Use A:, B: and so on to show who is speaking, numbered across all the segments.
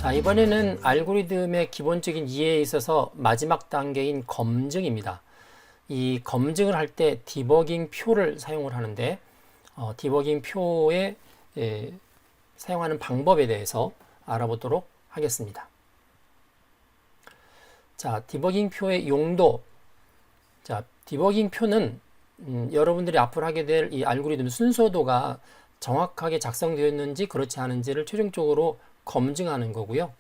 A: 자, 이번에는 알고리즘의 기본적인 이해에 있어서 마지막 단계인 검증입니다. 이 검증을 할 때 디버깅 표를 사용을 하는데 디버깅 표에 사용하는 방법에 대해서 알아보도록 하겠습니다. 자, 디버깅 표의 용도. 자, 디버깅 표는 여러분들이 앞으로 하게 될 이 알고리즘 순서도가 정확하게 작성되었는지 그렇지 않은지를 최종적으로 검증하는 거고요.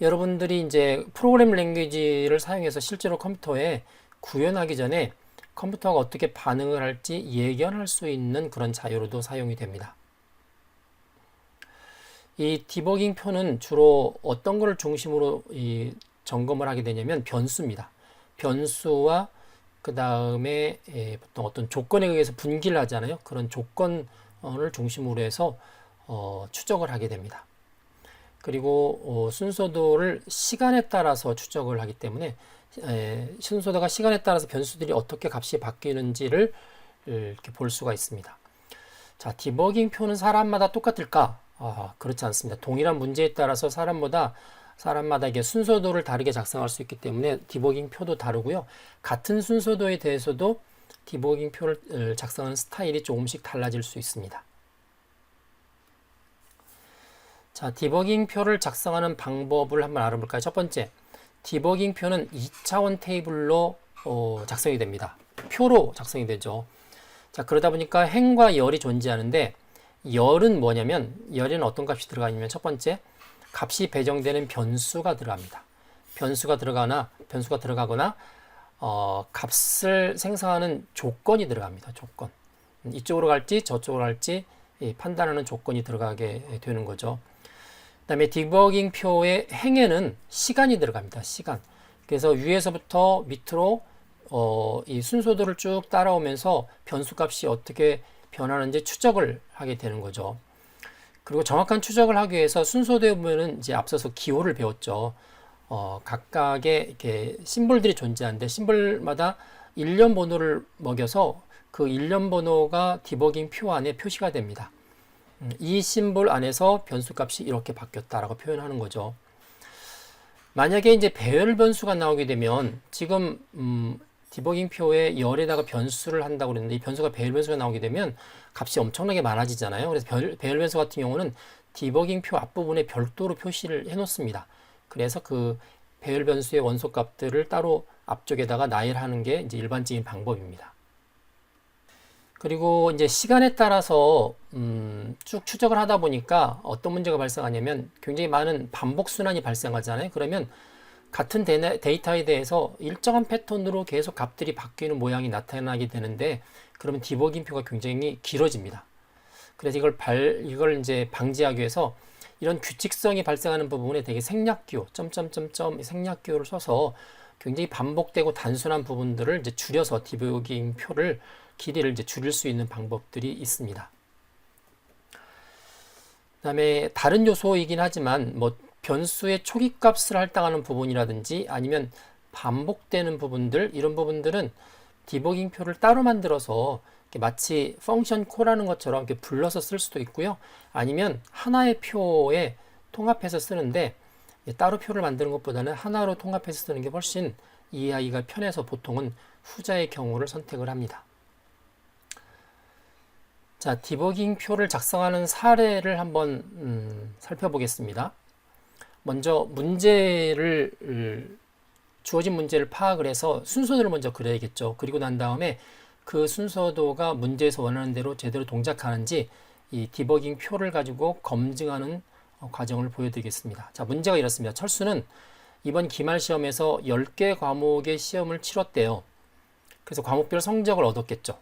A: 여러분들이 이제 프로그램 랭귀지를 사용해서 실제로 컴퓨터에 구현하기 전에 컴퓨터가 어떻게 반응을 할지 예견할 수 있는 그런 자료로도 사용이 됩니다. 이 디버깅 표는 주로 어떤 것을 중심으로 점검을 하게 되냐면 변수입니다. 변수와 그 다음에 보통 어떤 조건에 의해서 분기를 하잖아요. 그런 조건을 중심으로 해서 추적을 하게 됩니다. 그리고 순서도를 시간에 따라서 추적을 하기 때문에 순서도가 시간에 따라서 변수들이 어떻게 값이 바뀌는지를 이렇게 볼 수가 있습니다. 자, 디버깅 표는 사람마다 똑같을까? 그렇지 않습니다. 동일한 문제에 따라서 사람마다 이게 순서도를 다르게 작성할 수 있기 때문에 디버깅 표도 다르고요. 같은 순서도에 대해서도 디버깅 표를 작성하는 스타일이 조금씩 달라질 수 있습니다. 자, 디버깅 표를 작성하는 방법을 한번 알아볼까요? 첫 번째, 디버깅 표는 2차원 테이블로 작성이 됩니다. 표로 작성이 되죠. 자, 그러다 보니까 행과 열이 존재하는데, 열은 뭐냐면, 열에는 어떤 값이 들어가냐면, 첫 번째, 값이 배정되는 변수가 들어갑니다. 변수가 들어가거나, 값을 생성하는 조건이 들어갑니다. 조건. 이쪽으로 갈지 저쪽으로 갈지 판단하는 조건이 들어가게 되는 거죠. 그 다음에 디버깅 표의 행에는 시간이 들어갑니다. 시간. 그래서 위에서부터 밑으로 이 순서도를 쭉 따라오면서 변수 값이 어떻게 변하는지 추적을 하게 되는 거죠. 그리고 정확한 추적을 하기 위해서 순서도에 보면은 이제 앞서서 기호를 배웠죠. 각각의 이렇게 심볼들이 존재하는데 심볼마다 일련 번호를 먹여서 그 일련 번호가 디버깅 표 안에 표시가 됩니다. 이 심볼 안에서 변수 값이 이렇게 바뀌었다라고 표현하는 거죠. 만약에 이제 배열 변수가 나오게 되면 지금 디버깅 표에 열에다가 변수를 한다고 그랬는데 이 변수가 배열 변수가 나오게 되면 값이 엄청나게 많아지잖아요. 그래서 배열 변수 같은 경우는 디버깅 표 앞부분에 별도로 표시를 해 놓습니다. 그래서 그 배열 변수의 원소 값들을 따로 앞쪽에다가 나열하는 게 이제 일반적인 방법입니다. 그리고 이제 시간에 따라서 쭉 추적을 하다 보니까 어떤 문제가 발생하냐면 굉장히 많은 반복 순환이 발생하잖아요. 그러면 같은 데이터에 대해서 일정한 패턴으로 계속 값들이 바뀌는 모양이 나타나게 되는데 그러면 디버깅 표가 굉장히 길어집니다. 그래서 이걸 이제 방지하기 위해서 이런 규칙성이 발생하는 부분에 되게 생략기호, 점점점점 생략기호를 써서 굉장히 반복되고 단순한 부분들을 이제 줄여서 디버깅 표를 길이를 이제 줄일 수 있는 방법들이 있습니다. 그다음에 다른 요소이긴 하지만 뭐 변수의 초기 값을 할당하는 부분이라든지 아니면 반복되는 부분들 이런 부분들은 디버깅 표를 따로 만들어서 마치 펑션 콜하는 것처럼 이렇게 불러서 쓸 수도 있고요. 아니면 하나의 표에 통합해서 쓰는데 따로 표를 만드는 것보다는 하나로 통합해서 쓰는 게 훨씬 이해하기가 편해서 보통은 후자의 경우를 선택을 합니다. 자, 디버깅 표를 작성하는 사례를 한번 살펴보겠습니다. 먼저 주어진 문제를 파악을 해서 순서도를 먼저 그려야겠죠. 그리고 난 다음에 그 순서도가 문제에서 원하는 대로 제대로 동작하는지 이 디버깅 표를 가지고 검증하는 과정을 보여드리겠습니다. 자, 문제가 이렇습니다. 철수는 이번 기말 시험에서 10개 과목의 시험을 치렀대요. 그래서 과목별 성적을 얻었겠죠.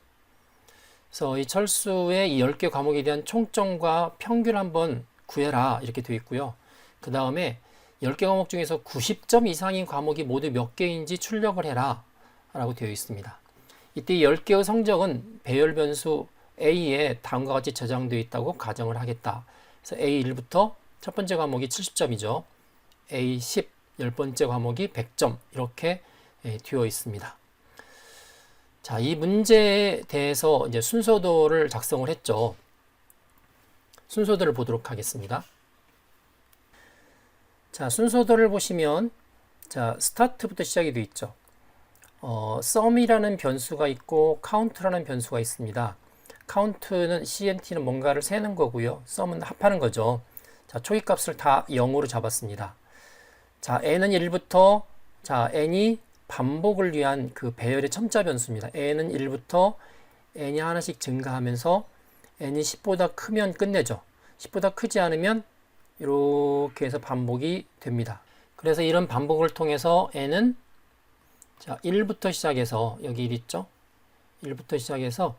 A: 그래서 이 철수의 이 10개 과목에 대한 총점과 평균을 한번 구해라 이렇게 되어 있고요. 그 다음에 10개 과목 중에서 90점 이상인 과목이 모두 몇 개인지 출력을 해라 라고 되어 있습니다. 이때 10개의 성적은 배열 변수 A에 다음과 같이 저장되어 있다고 가정을 하겠다. 그래서 A1부터 첫 번째 과목이 70점이죠. A10, 10번째 과목이 100점 이렇게 되어 있습니다. 자, 이 문제에 대해서 이제 순서도를 작성을 했죠. 순서도를 보도록 하겠습니다. 자, 순서들을 보시면 자, 스타트부터 시작이 되어 있죠. sum이라는 변수가 있고 count라는 변수가 있습니다. count는 CNT는 뭔가를 세는 거고요. sum은 합하는 거죠. 자, 초기값을 다 0으로 잡았습니다. 자, n은 1부터 자, n이 반복을 위한 그 배열의 첨자 변수입니다. n은 1부터 n이 하나씩 증가하면서 n이 10보다 크면 끝내죠. 10보다 크지 않으면 이렇게 해서 반복이 됩니다. 그래서 이런 반복을 통해서 n은 자, 1부터 시작해서 여기 1 있죠? 1부터 시작해서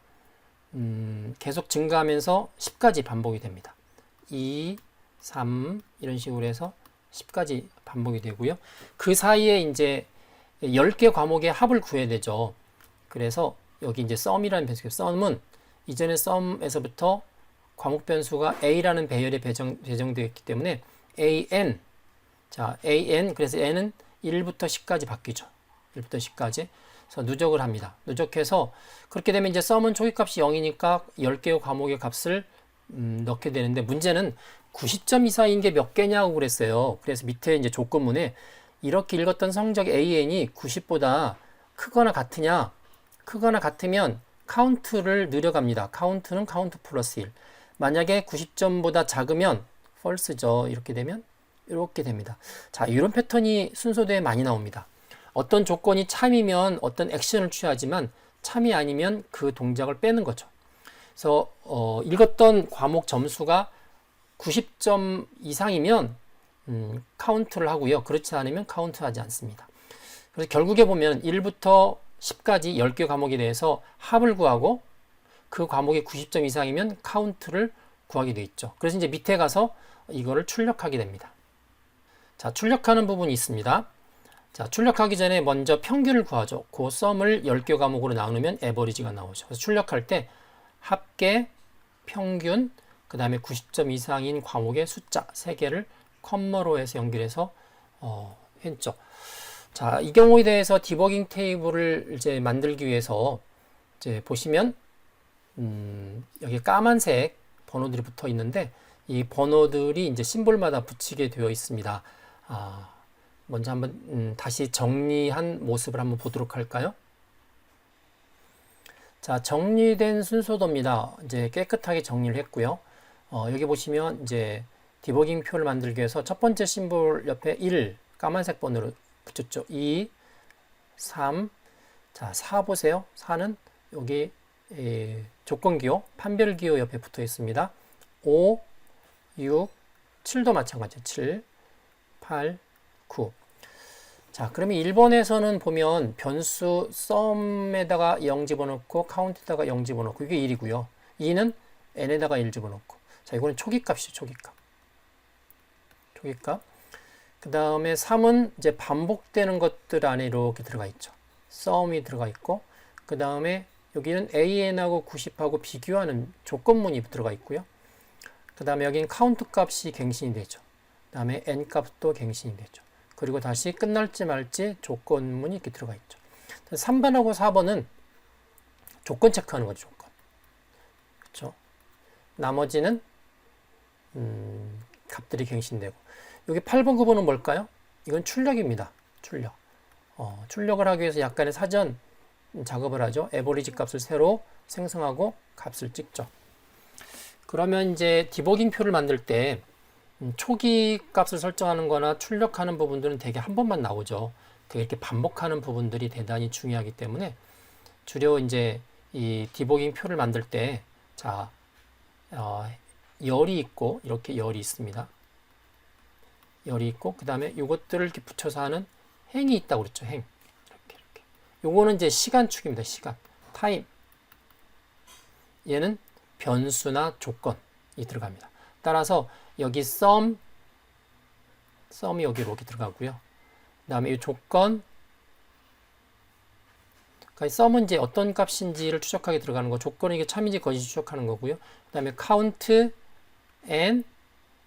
A: 계속 증가하면서 10까지 반복이 됩니다. 2, 3 이런 식으로 해서 10까지 반복이 되고요. 그 사이에 이제 10개 과목의 합을 구해야 되죠. 그래서 여기 이제 sum이라는 변수예요. sum은 이전에 sum에서부터 과목 변수가 a라는 배열에 배정되어 있기 때문에 an 자, an 그래서 n은 1부터 10까지 바뀌죠. 1부터 10까지. 그래서 누적을 합니다. 누적해서 그렇게 되면 이제 sum은 초기값이 0이니까 10개의 과목의 값을 넣게 되는데 문제는 90점 이상인 게 몇 개냐고 그랬어요. 그래서 밑에 이제 조건문에 이렇게 읽었던 성적 AN이 90보다 크거나 같으냐? 크거나 같으면 카운트를 늘려갑니다. 카운트는 카운트 플러스 1. 만약에 90점보다 작으면 false죠. 이렇게 되면 이렇게 됩니다. 자, 이런 패턴이 순서대에 많이 나옵니다. 어떤 조건이 참이면 어떤 액션을 취하지만 참이 아니면 그 동작을 빼는 거죠. 그래서 읽었던 과목 점수가 90점 이상이면 카운트를 하고요. 그렇지 않으면 카운트하지 않습니다. 그래서 결국에 보면 1부터 10까지 10개 과목에 대해서 합을 구하고 그 과목이 90점 이상이면 카운트를 구하게 되어 있죠. 그래서 이제 밑에 가서 이거를 출력하게 됩니다. 자, 출력하는 부분이 있습니다. 자, 출력하기 전에 먼저 평균을 구하죠. 그 썸을 10개 과목으로 나누면 에버리지가 나오죠. 그래서 출력할 때 합계, 평균, 그 다음에 90점 이상인 과목의 숫자 3개를 컴마로 해서 연결해서 했죠. 자, 이 경우에 대해서 디버깅 테이블을 이제 만들기 위해서 이제 보시면 여기 까만색 번호들이 붙어 있는데 이 번호들이 이제 심볼마다 붙이게 되어 있습니다. 먼저 한번 다시 정리한 모습을 한번 보도록 할까요? 자, 정리된 순서도입니다. 이제 깨끗하게 정리를 했고요. 여기 보시면 이제 디버깅 표를 만들기 위해서 첫 번째 심볼 옆에 1 까만색 번호로 붙였죠. 2, 3, 자, 4 보세요. 4는 여기 조건기호, 판별기호 옆에 붙어 있습니다. 5, 6, 7도 마찬가지죠. 7, 8, 9. 자, 그러면 1번에서는 보면 변수 sum에다가 0 집어넣고 count에다가 0 집어넣고 이게 1이고요. 2는 n에다가 1 집어넣고. 자, 이거는 초기값이죠. 초기값. 초기값. 그 다음에 3은 이제 반복되는 것들 안에 이렇게 들어가 있죠. sum이 들어가 있고, 그 다음에 여기는 an하고 90하고 비교하는 조건문이 들어가 있고요. 그 다음에 여기는 count 값이 갱신이 되죠. 그 다음에 n 값도 갱신이 되죠. 그리고 다시 끝날지 말지 조건문이 이렇게 들어가 있죠. 3번하고 4번은 조건 체크하는 거죠. 조건. 그렇죠? 나머지는 값들이 갱신되고. 여기 8번, 9번은 뭘까요? 이건 출력입니다. 출력. 출력을 하기 위해서 약간의 사전 작업을 하죠. 에버리지 값을 새로 생성하고 값을 찍죠. 그러면 이제 디버깅 표를 만들 때 초기 값을 설정하는 거나 출력하는 부분들은 대개 한 번만 나오죠. 되게 이렇게 반복하는 부분들이 대단히 중요하기 때문에 주로 이제 이 디버깅 표를 만들 때 자, 열이 있고 이렇게 열이 있습니다. 열이 있고 그 다음에 이것들을 이렇게 붙여서 하는 행이 있다고 그랬죠. 행. 이렇게. 요거는 이제 시간축입니다. 시간. 타임. 얘는 변수나 조건이 들어갑니다. 따라서 여기 sum이 여기 이렇게 들어가고요. 그 다음에 이 조건, 그러니까 sum은 이제 어떤 값인지를 추적하게 들어가는 거, 조건이 이게 참인지 거짓인지 추적하는 거고요. 그 다음에 count and,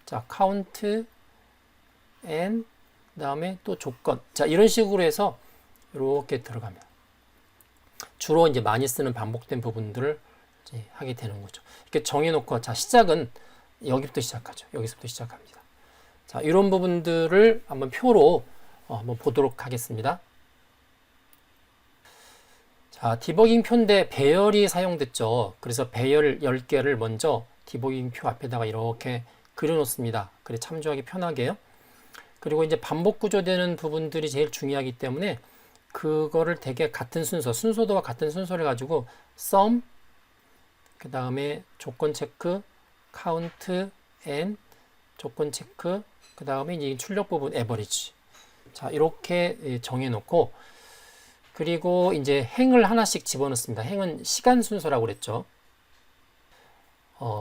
A: 자, count and, 그 다음에 또 조건. 자, 이런 식으로 해서 이렇게 들어갑니다. 주로 이제 많이 쓰는 반복된 부분들을 이제 하게 되는 거죠. 이렇게 정해놓고, 자, 시작은 여기부터 시작하죠. 여기서부터 시작합니다. 자, 이런 부분들을 한번 표로 한번 보도록 하겠습니다. 자, 디버깅 표인데 배열이 사용됐죠. 그래서 배열 10개를 먼저 디버깅 표 앞에다가 이렇게 그려놓습니다. 그래 참조하기 편하게요. 그리고 이제 반복 구조되는 부분들이 제일 중요하기 때문에 그거를 되게 같은 순서도와 같은 순서를 가지고 sum, 그 다음에 조건 체크, count, and 조건 체크, 그 다음에 이제 출력 부분 average. 자, 이렇게 정해놓고 그리고 이제 행을 하나씩 집어넣습니다. 행은 시간 순서라고 그랬죠.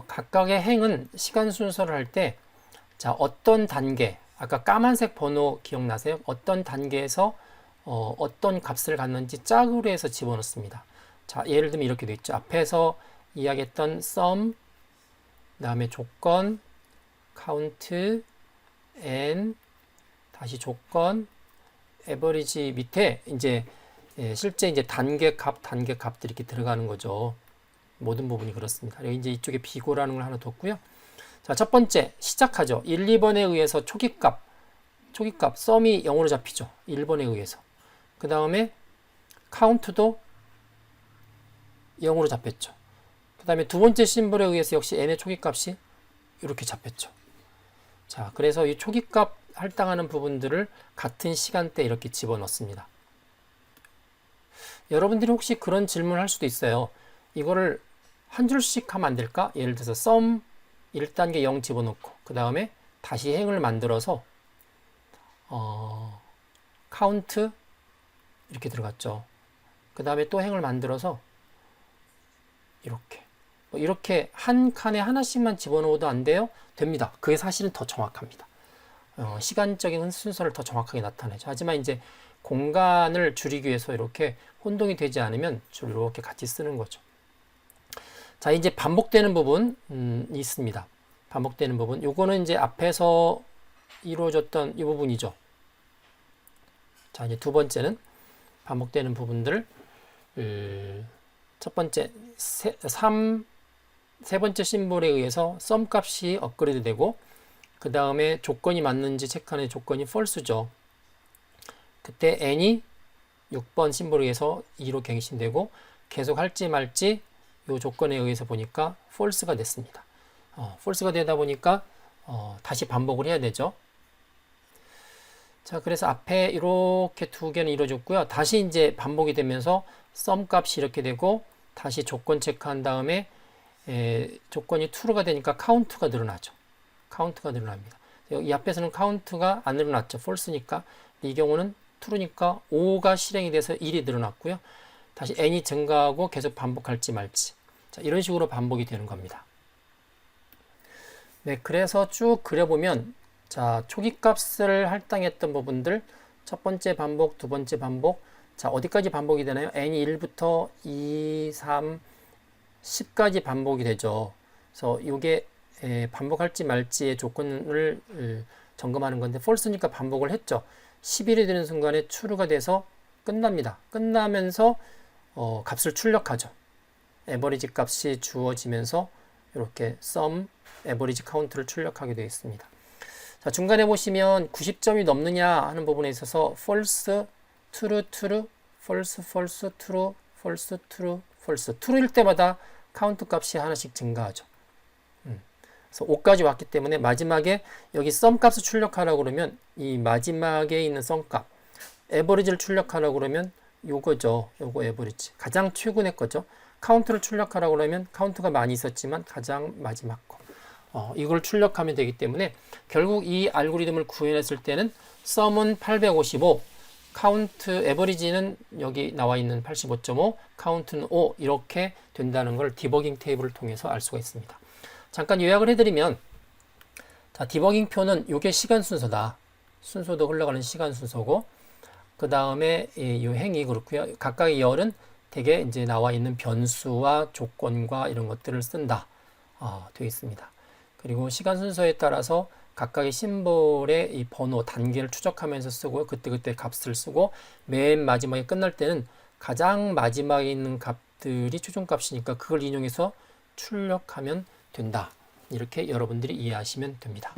A: 각각의 행은 시간 순서를 할 때, 자, 어떤 단계, 아까 까만색 번호 기억나세요? 어떤 단계에서 어떤 값을 갖는지 짝으로 해서 집어넣습니다. 자, 예를 들면 이렇게 돼 있죠. 앞에서 이야기했던 sum, 그 다음에 조건, count, and, 다시 조건, average 밑에 이제 실제 이제 단계 값들이 이렇게 들어가는 거죠. 모든 부분이 그렇습니다. 여기 이제 이쪽에 비고라는 걸 하나 뒀고요. 자, 첫 번째 시작하죠. 1, 2번에 의해서 초기값 썸이 0으로 잡히죠. 1번에 의해서. 그 다음에 카운트도 0으로 잡혔죠. 그 다음에 두 번째 심볼에 의해서 역시 n의 초기값이 이렇게 잡혔죠. 자, 그래서 이 초기값 할당하는 부분들을 같은 시간대에 이렇게 집어넣습니다. 여러분들이 혹시 그런 질문을 할 수도 있어요. 이거를 한 줄씩 하면 안 될까? 예를 들어서 sum 1단계 0 집어넣고 그 다음에 다시 행을 만들어서 count 이렇게 들어갔죠. 그 다음에 또 행을 만들어서 이렇게 한 칸에 하나씩만 집어넣어도 안 돼요? 됩니다. 그게 사실은 더 정확합니다. 시간적인 순서를 더 정확하게 나타내죠. 하지만 이제 공간을 줄이기 위해서 이렇게 혼동이 되지 않으면 이렇게 같이 쓰는 거죠. 자, 이제 반복되는 부분이 있습니다. 반복되는 부분. 요거는 이제 앞에서 이루어졌던 이 부분이죠. 자, 이제 두 번째는 반복되는 부분들. 첫 번째, 세 번째 심볼에 의해서 sum 값이 업그레이드 되고, 그 다음에 조건이 맞는지 체크하는 조건이 false죠. 그때 n이 6번 심볼에 의해서 2로 갱신되고 계속 할지 말지 이 조건에 의해서 보니까 false가 됐습니다. false가 되다 보니까 다시 반복을 해야 되죠. 자, 그래서 앞에 이렇게 두 개는 이루어졌고요. 다시 이제 반복이 되면서 sum 값이 이렇게 되고 다시 조건 체크한 다음에 조건이 true가 되니까 count가 늘어나죠. count가 늘어납니다. 이 앞에서는 count가 안 늘어났죠. false니까. 이 경우는 true니까 5가 실행이 돼서 1이 늘어났고요. 다시 n이 증가하고 계속 반복할지 말지. 자, 이런 식으로 반복이 되는 겁니다. 네, 그래서 쭉 그려보면 자, 초기 값을 할당했던 부분들 첫 번째 반복, 두 번째 반복. 자, 어디까지 반복이 되나요? n이 1부터 2, 3, 10까지 반복이 되죠. 그래서 이게 반복할지 말지의 조건을 점검하는 건데 false니까 반복을 했죠. 11이 되는 순간에 true가 돼서 끝납니다. 끝나면서 값을 출력하죠. average 값이 주어지면서 이렇게 sum, average count를 출력하게 되어 있습니다. 자, 중간에 보시면 90점이 넘느냐 하는 부분에 있어서 false, true, true, false, false, true, false, true, false. true일 때마다 count 값이 하나씩 증가하죠. 그래서 5까지 왔기 때문에 마지막에 여기 sum 값을 출력하라고 그러면 이 마지막에 있는 sum 값, average를 출력하라고 그러면 요거죠. 요거 average. 가장 최근의 거죠. count를 출력하라고 그러면 count가 많이 있었지만 가장 마지막 거. 이걸 출력하면 되기 때문에 결국 이 알고리즘을 구현했을 때는 sum은 855, count, average는 여기 나와 있는 85.5, count는 5 이렇게 된다는 걸 디버깅 테이블을 통해서 알 수가 있습니다. 잠깐 요약을 해드리면 자, 디버깅 표는 이게 시간 순서다. 순서도 흘러가는 시간 순서고 그 다음에 이 행이 그렇고요. 각각의 열은 대개 이제 나와 있는 변수와 조건과 이런 것들을 쓴다. 되어 있습니다. 그리고 시간 순서에 따라서 각각의 심볼의 이 번호, 단계를 추적하면서 쓰고요. 그때그때 값을 쓰고 맨 마지막에 끝날 때는 가장 마지막에 있는 값들이 최종값이니까 그걸 인용해서 출력하면 된다. 이렇게 여러분들이 이해하시면 됩니다.